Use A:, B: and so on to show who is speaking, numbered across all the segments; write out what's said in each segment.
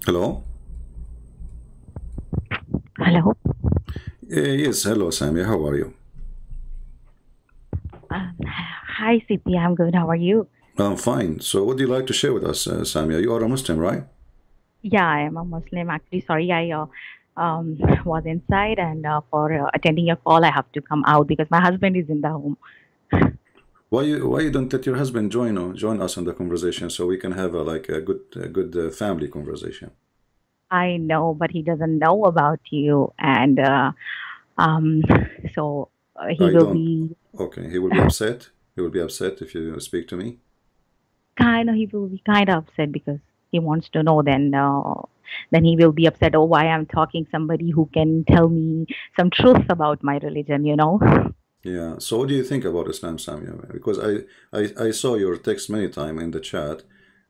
A: Hello?
B: Hello.
A: Yes, hello, Sammy. How are you?
B: Hi, CP. I'm good. How are you?
A: I'm fine. So, what do you like to share with us, Sammy? You are a Muslim, right?
B: Yeah, I am a Muslim. Actually, sorry, I was inside, and for attending your call, I have to come out because my husband is in the home.
A: Why you don't let your husband join us in the conversation so we can have a good family conversation?
B: I know, but he doesn't know about you, and um, so he
A: I
B: will
A: don't.
B: be
A: Okay, he will be upset. He will be upset if you speak to me.
B: kind of upset because he wants to know. Then he will be upset. Oh, why I'm talking somebody who can tell me some truth about my religion?
A: Yeah. So, what do you think about Islam, Sammy? Because I saw your text many times in the chat.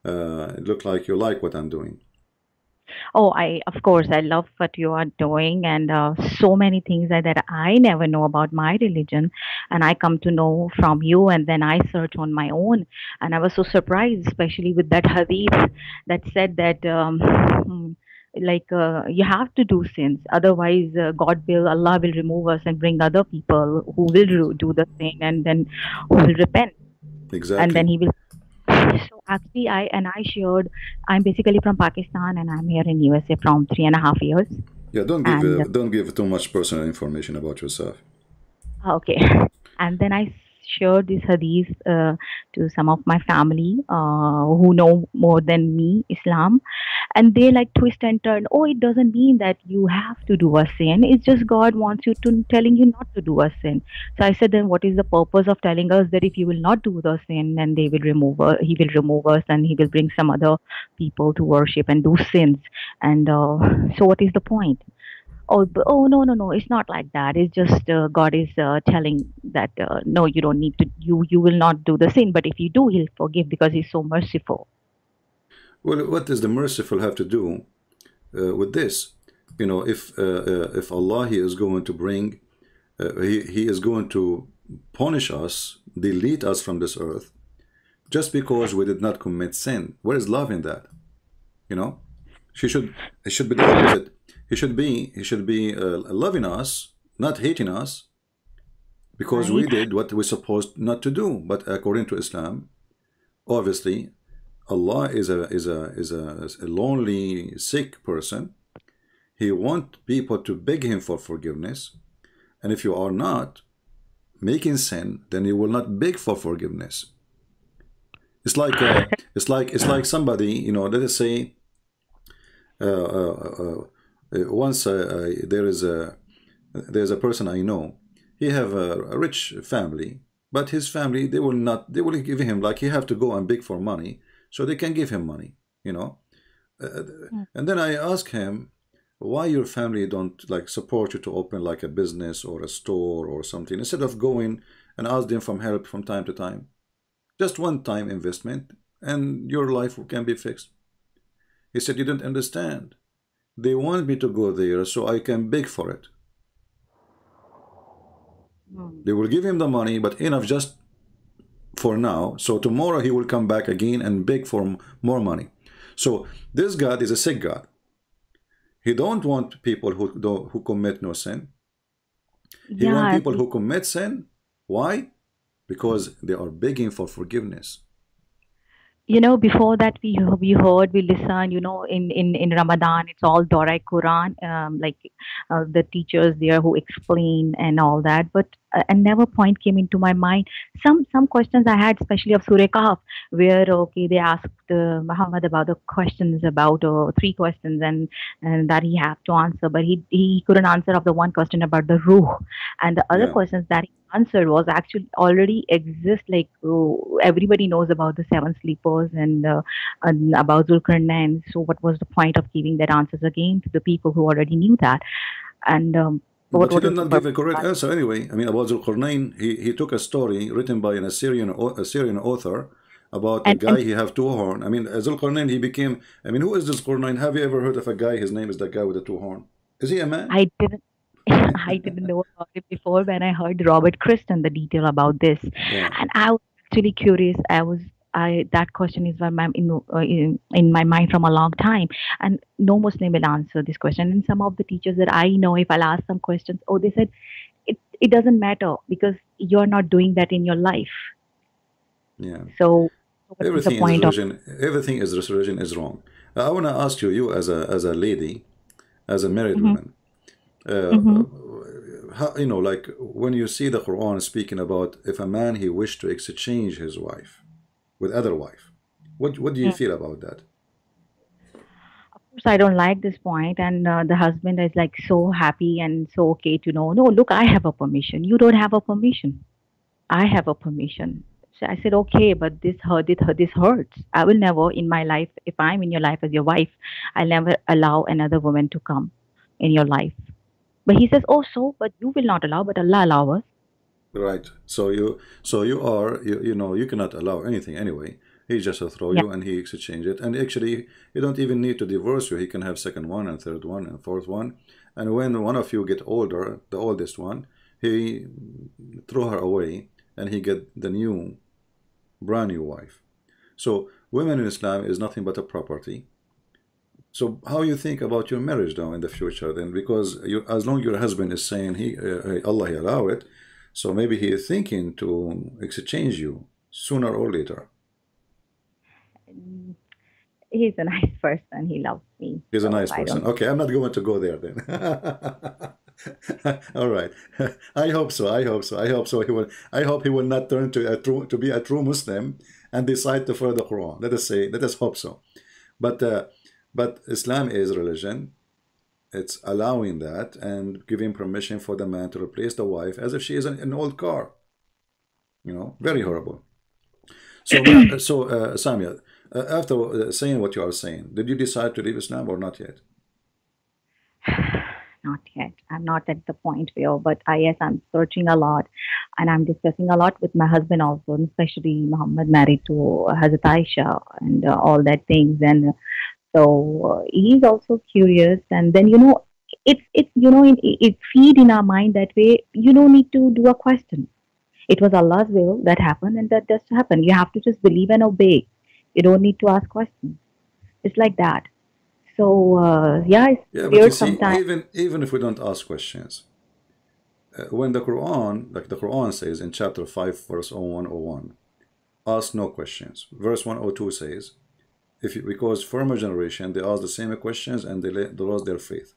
A: It looked like you like what I'm doing.
B: Oh, of course, I love what you are doing, and so many things that I never know about my religion, and I come to know from you, and then I search on my own, and I was so surprised, especially with that hadith that said that you have to do sins, otherwise Allah will remove us and bring other people who will do the sin, and then who will repent, and then
A: Exactly.
B: He will. So actually, I shared. I'm basically from Pakistan, and I'm here in USA from 3.5 years.
A: Yeah.
B: And
A: Don't give too much personal information about yourself.
B: okay, and then I shared this hadith to some of my family who know more than me Islam, and they like twist and turn. Oh, it doesn't mean that you have to do a sin. It's just God wants you to telling you not to do a sin. So I said, then what is the purpose of telling us that if you will not do the sin, then they will He will remove us, and He will bring some other people to worship and do sins. And so, what is the point? Oh, no, no, no! It's not like that. It's just God is telling that no, you don't need to. You will not do the sin, but if you do, He'll forgive because He's so merciful.
A: Well, what does the merciful have to do with this? If Allah He is going to bring, he is going to punish us, delete us from this earth, just because we did not commit sin. Where is love in that? You know, she should. It should be the opposite. He should be loving us, not hating us, because we
B: Right?
A: did what we're supposed not to do. But according to Islam, obviously, Allah is a lonely, sick person. He wants people to beg him for forgiveness. And if you are not making sin, then you will not beg for forgiveness. It's like somebody, let us say, uh, uh, once there's a person I know. He have a rich family, but his family, they will give him, like, he have to go and beg for money so they can give him money, you know. Uh,
B: Mm.
A: and then I ask him, why your family don't like support you to open like a business or a store or something, instead of going and ask them for help from time to time, just one time investment, and your life can be fixed. He said, you don't understand. They want me to go there so I can beg for it.
B: Mm.
A: They will give him the money, but enough just for now. So tomorrow he will come back again and beg for more money. So this God is a sick God. He don't want people who commit no sin. He want
B: Yeah,
A: people who commit sin. Why? Because they are begging for forgiveness.
B: before that we heard, we listened, in Ramadan, it's all Dora Quran, like the teachers there who explain and all that, but and never point came into my mind. Some questions I had, especially of Surah Kahf, where okay, they asked Muhammad about the questions, about three questions, and that he have to answer, but he couldn't answer of the one question about the ruh, and the other
A: Yeah.
B: questions that he answered was actually already exist, like everybody knows about the seven sleepers, and about Zulkarnain. So what was the point of giving that answers again to the people who already knew that? And
A: But he
B: what
A: did
B: was the
A: not give
B: purpose
A: a correct
B: of
A: answer anyway. I mean, about Zulqarnain, he took a story written by an Assyrian author about a
B: that?
A: guy he have two horn. I mean, Zulqarnain, he became. I mean, who is Zulqarnain? Have you ever heard of a guy? His name is the guy with the two horn. Is he a man?
B: I didn't I didn't know about it before when I heard Robert Christian the detail about this,
A: Yeah.
B: and I was actually curious. that question is in my mind from a long time, and no Muslim will answer this question. And some of the teachers that I know, if I'll ask some questions, oh, they said it doesn't matter because you're not doing that in your life.
A: Yeah.
B: So what is the
A: Everything in
B: point of?
A: religion, everything is this religion is wrong. I want to ask you, you as a lady, as a married
B: Mhm,
A: woman,
B: mhm.
A: how, you know, like when you see the Quran speaking about if a man he wished to exchange his wife with other wife, what do you
B: Mm.
A: feel about that?
B: Of course, I don't like this point, and the husband is like so happy and so okay to know. No, look, I have a permission. You don't have a permission. I have a permission. So I said, okay, but this hurts. I will never in my life, if I'm in your life as your wife, I'll never allow another woman to come in your life. But he says, oh, so, but you will not allow, but Allah allow us.
A: Right. So you are you know you cannot allow anything anyway. He just will throw
B: Yeah,
A: you and he exchange it. And actually, you don't even need to divorce you. He can have second one and third one and fourth one. And when one of you get older, the oldest one, he throw her away and he get the new brand new wife. So women in Islam is nothing but a property. So how you think about your marriage now in the future then? Because you, as long your husband is saying Allah he allow it, so maybe he is thinking to exchange you sooner or later.
B: mm, he's a nice person. He loves me,
A: He's a
B: so
A: nice
B: I
A: person.
B: don't.
A: Okay, I'm not going to go there then. All right. I hope so. I hope so. I hope so. He will. I hope he will not turn to be a true Muslim and decide to follow the Quran. Let us say. Let us hope so. But Islam is religion. It's allowing that and giving permission for the man to replace the wife as if she is an old car. You know, very horrible. So, Samia, after saying what you are saying, did you decide to leave Islam or not yet?
B: Not yet. I'm not at the point where, but yes, I'm searching a lot, and I'm discussing a lot with my husband also, and especially Muhammad married to Hazrat Aisha and all that things, and so he's also curious, and then it's it feed in our mind that way. You don't need to do a question. It was Allah's will that happened, and that just happened. You have to just believe and obey. You don't need to ask questions. It's like that. So yeah, it's
A: Yeah, but you
B: weird
A: see,
B: sometimes.
A: even if we don't ask questions, when the Quran, like the Quran says in chapter 5, verse 0101, ask no questions. Verse 102 says, if you, because former generation they asked the same questions and they lost their faith.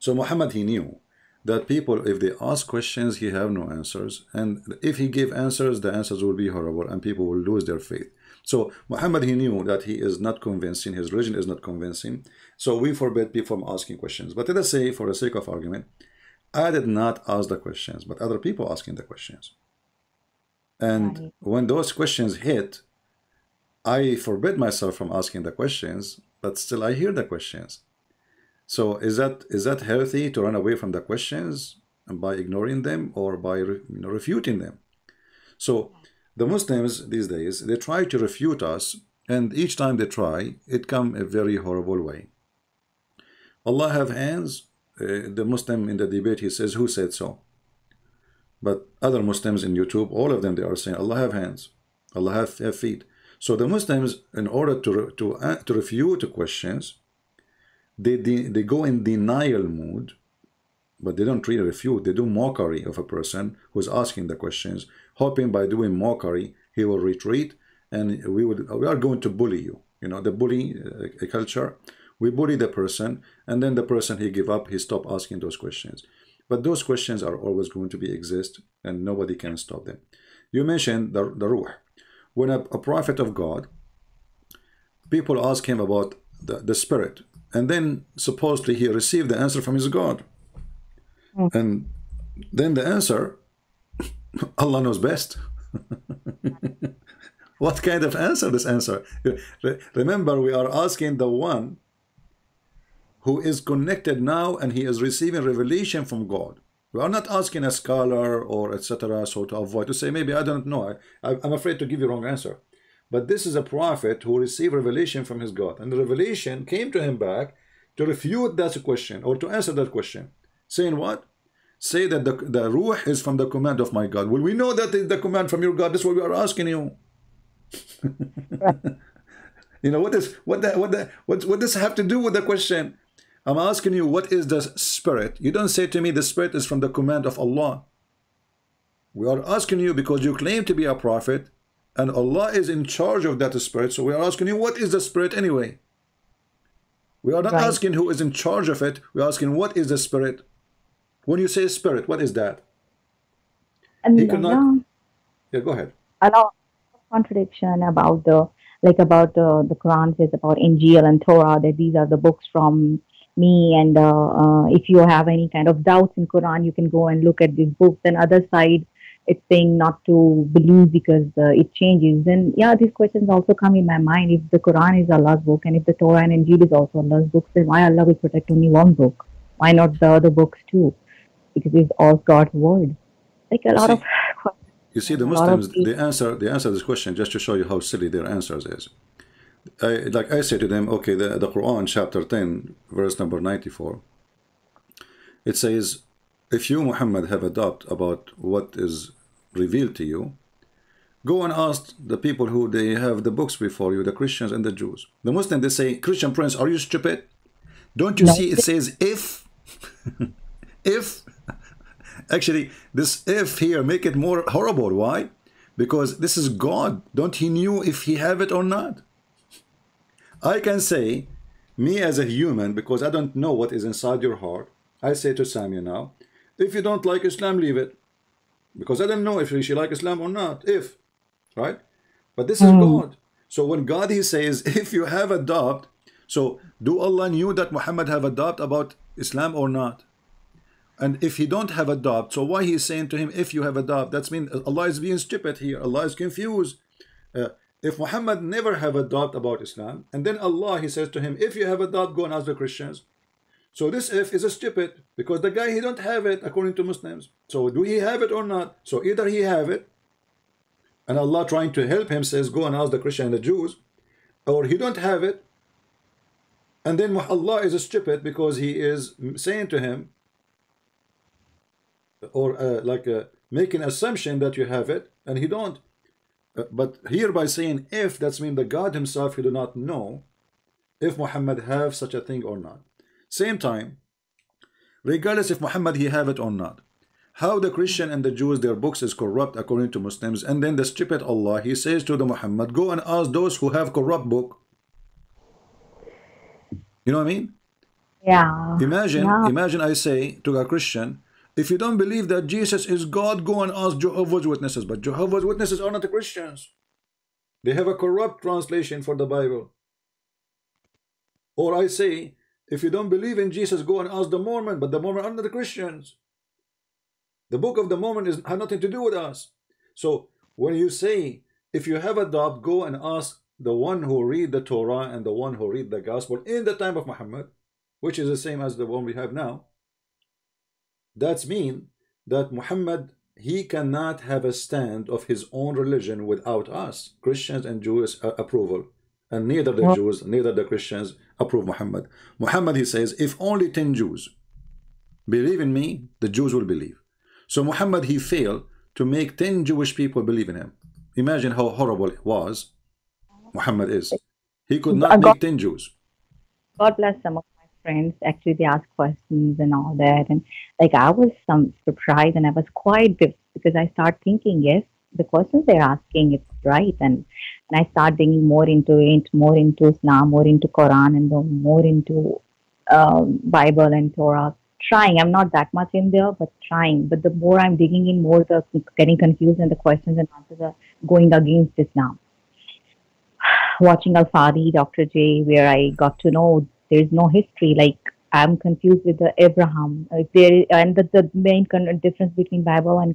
A: So Muhammad he knew that people, if they ask questions, he have no answers, and if he give answers, the answers will be horrible, and people will lose their faith. So Muhammad he knew that he is not convincing, his religion is not convincing. So we forbid people from asking questions. But let us say, for the sake of argument, I did not ask the questions, but other people asking the questions. And
B: Right.
A: when those questions hit, I forbid myself from asking the questions, but still I hear the questions. So is that healthy to run away from the questions and by ignoring them or by refuting them? So the Muslims these days they try to refute us, and each time they try, it come a very horrible way. Allah have hands. The Muslim in the debate he says, "Who said so?" But other Muslims in YouTube, all of them, they are saying Allah have hands, Allah have feet. So the Muslims, in order to refute questions, they go in denial mood, but they don't really refute. They do mockery of a person who's asking the questions, hoping by doing mockery he will retreat, and we are going to bully you. You know the bully culture. We bully the person, and then the person he give up, he stop asking those questions. But those questions are always going to be exist, and nobody can stop them. You mentioned the ruh. When a prophet of God, people ask him about the spirit, and then supposedly he received the answer from his God,
B: Mm.
A: and then the answer, Allah knows best. What kind of answer this answer? Remember, we are asking the one who is connected now and he is receiving revelation from God. We are not asking a scholar or etc. So to avoid to say maybe I don't know. I'm afraid to give you wrong answer. But this is a prophet who received revelation from his God, and the revelation came to him back to refute that question or to answer that question, saying what? Say that the ruh is from the command of my God. Well, we know that is the command from your God. That's what we are asking you.
B: Right.
A: You know, what does have to do with the question? I'm asking you, what is the spirit? You don't say to me the spirit is from the command of Allah. We are asking you because you claim to be a prophet and Allah is in charge of that spirit. So we are asking you, what is the spirit anyway? We are not
B: Right.
A: asking who is in charge of it. We're asking what is the spirit. When you say spirit, what is that?
B: And
A: He could not. Yeah, go ahead.
B: a lot of contradiction about the Quran says about Injil and Torah, that these are the books from me, and if you have any kind of doubts in Quran, you can go and look at these books. And other side, it's saying not to believe because it changes. Then yeah, these questions also come in my mind. If the Quran is Allah's book, and if the Torah and Injil is also Allah's book, then why Allah will protect only one book? Why not the other books too? Because it's all God's word. Like a
A: You
B: lot of
A: see, you see, the
B: a lot of
A: Muslims, they answer this question just to show you how silly their answers is. Like I say to them, okay, the Quran chapter 10 verse number 94, it says, if you Muhammad have a doubt about what is revealed to you, go and ask the people who they have the books before you, the Christians and the Jews. The Muslims, they say, Christian Prince, are you stupid? Don't you
B: no.
A: see it says if? If? Actually, this if here make it more horrible. Why? Because this is God. Don't he knew if he have it or not? I can say, me as a human, because I don't know what is inside your heart, I say to Samia now, if you don't like Islam, leave it. Because I don't know if she like Islam or not. If, right? But this is God. So when God, he says, if you have a doubt, so do Allah knew that Muhammad have a doubt about Islam or not? And if he don't have a doubt, so why he's saying to him, if you have a doubt, that's mean Allah is being stupid here. Allah is confused. If Muhammad never have a doubt about Islam, and then Allah, he says to him, if you have a doubt, go and ask the Christians. So this if is a stupid, because the guy, he don't have it according to Muslims. So do he have it or not? So either he have it, and Allah trying to help him says, go and ask the Christian and the Jews, or he don't have it, and then Allah is a stupid because he is saying to him, or making assumption that you have it and he don't. But here by saying if, that's mean the God himself, he do not know if Muhammad have such a thing or not. Same time, regardless if Muhammad he have it or not, how the Christian and the Jews, their books is corrupt according to Muslims, and then the stupid Allah, he says to the Muhammad, go and ask those who have corrupt book. You know what I mean?
B: Yeah.
A: Imagine I say to a Christian, if you don't believe that Jesus is God, go and ask Jehovah's Witnesses. But Jehovah's Witnesses are not the Christians. They have a corrupt translation for the Bible. Or I say, if you don't believe in Jesus, go and ask the Mormon. But the Mormon are not the Christians. The book of the Mormon has nothing to do with us. So when you say, if you have a doubt, go and ask the one who read the Torah and the one who read the Gospel in the time of Muhammad, which is the same as the one we have now. That's mean that Muhammad, he cannot have a stand of his own religion without us, Christians and Jews approval. And neither the Jews, neither the Christians approve Muhammad. Muhammad, he says, if only 10 Jews believe in me, the Jews will believe. So Muhammad, he failed to make 10 Jewish people believe in him. Imagine how horrible it was. Muhammad is. He could not make 10 Jews.
B: God bless some of my friends. Actually, they ask questions and all that. And like I was surprised, and I was quite because I start thinking, yes, the questions they're asking, it's right. And I start digging more into it, more into Islam, more into Quran, and more into Bible and Torah. Trying. I'm not that much in there, but trying. But the more I'm digging in, more the getting confused, and the questions and answers are going against Islam. Watching Al-Fadi, Dr. J, where I got to know there's no history. Like I'm confused with the Abraham. And the main difference between Bible and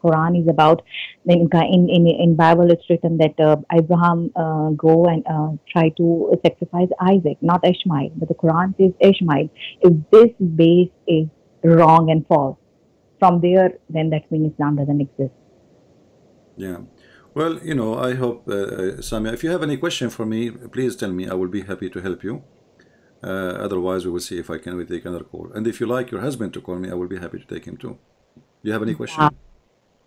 B: Quran is about in Bible it's written that Abraham go and try to sacrifice Isaac, not Ishmael. But the Quran says Ishmael. If this base is wrong and false, from there, then that means Islam doesn't exist.
A: Yeah. Well, you know, I hope, Samia, if you have any question for me, please tell me. I will be happy to help you. Otherwise, we will see if I can take another call. And if you like your husband to call me, I will be happy to take him too. Do you have any question?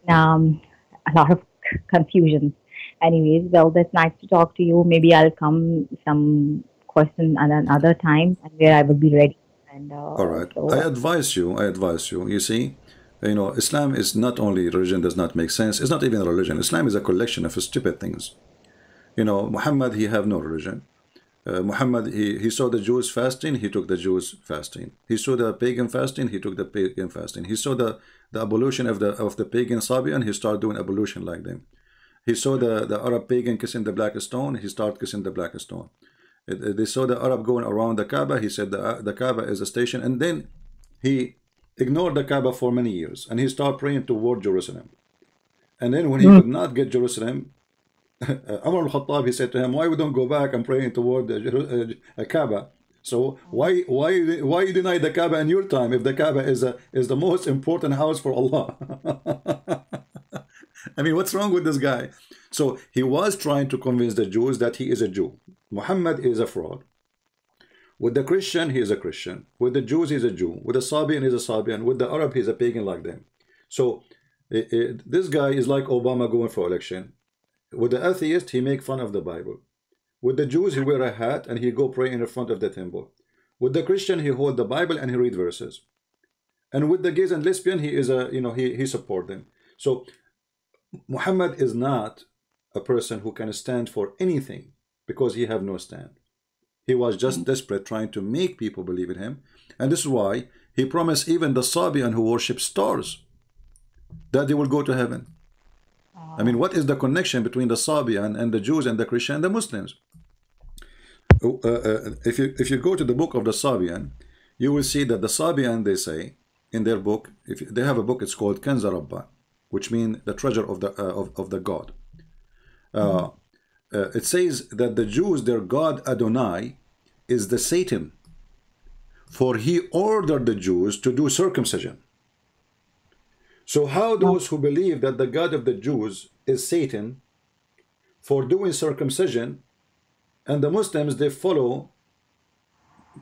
B: A lot of confusion. Anyways, well, that's nice to talk to you. Maybe I'll come some question another time, and where I will be ready. And
A: All right.
B: so,
A: I advise you. I advise you. You see, you know, Islam is not only religion does not make sense. It's not even a religion. Islam is a collection of stupid things. You know, Muhammad, he have no religion. Muhammad, he saw the Jews fasting, he took the Jews fasting. He saw the pagan fasting, he took the pagan fasting. He saw the abolition of the pagan Sabian, he started doing abolition like them. He saw the Arab pagan kissing the black stone, he started kissing the black stone. They saw the Arab going around the Kaaba, he said the Kaaba is a station, and then he ignored the Kaaba for many years, and he started praying toward Jerusalem. And then when he could not get Jerusalem, Umar al-Khattab, he said to him, why we don't go back and praying toward the Kaaba? So why you deny the Kaaba in your time if the Kaaba is the most important house for Allah? I mean, what's wrong with this guy? So he was trying to convince the Jews that he is a Jew. Muhammad is a fraud. With the Christian, he is a Christian. With the Jews, he's a Jew. With the Sabian, he's a Sabian. With the Arab, he's a pagan like them. So this guy is like Obama going for election. With the atheist, he make fun of the Bible. With the Jews, he wear a hat and he go pray in the front of the temple. With the Christian, he hold the Bible and he read verses. And with the gays and lesbian, he is a, you know, he support them. So Muhammad is not a person who can stand for anything because he have no stand. He was just desperate trying to make people believe in him. And this is why he promised even the Sabian who worship stars that they will go to heaven. I mean, what is the connection between the Sabian and the Jews and the Christian and the Muslims? If you go to the book of the Sabian, you will see that the Sabian, they say in their book, if they have a book, it's called Kanza Rabba, which means the treasure of the God. It says that the Jews, their God Adonai is the Satan, for he ordered the Jews to do circumcision. So how those who believe that the God of the Jews is Satan for doing circumcision, and the Muslims, they follow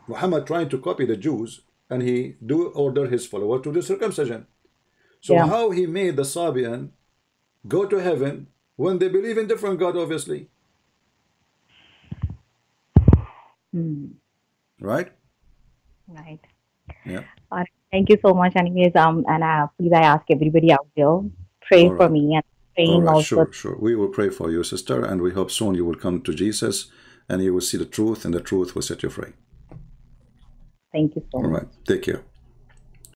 A: Muhammad trying to copy the Jews, and he do order his follower to do circumcision. So how he made the Sabian go to heaven when they believe in different God, obviously. Right?
B: Right.
A: Yeah.
B: Thank you so much. Anyways, and please, I ask everybody out there, pray for me and praying also.
A: Sure. We will pray for you, sister, and we hope soon you will come to Jesus and you will see the truth, and the truth will set you free.
B: Thank you so much.
A: All right. Take care.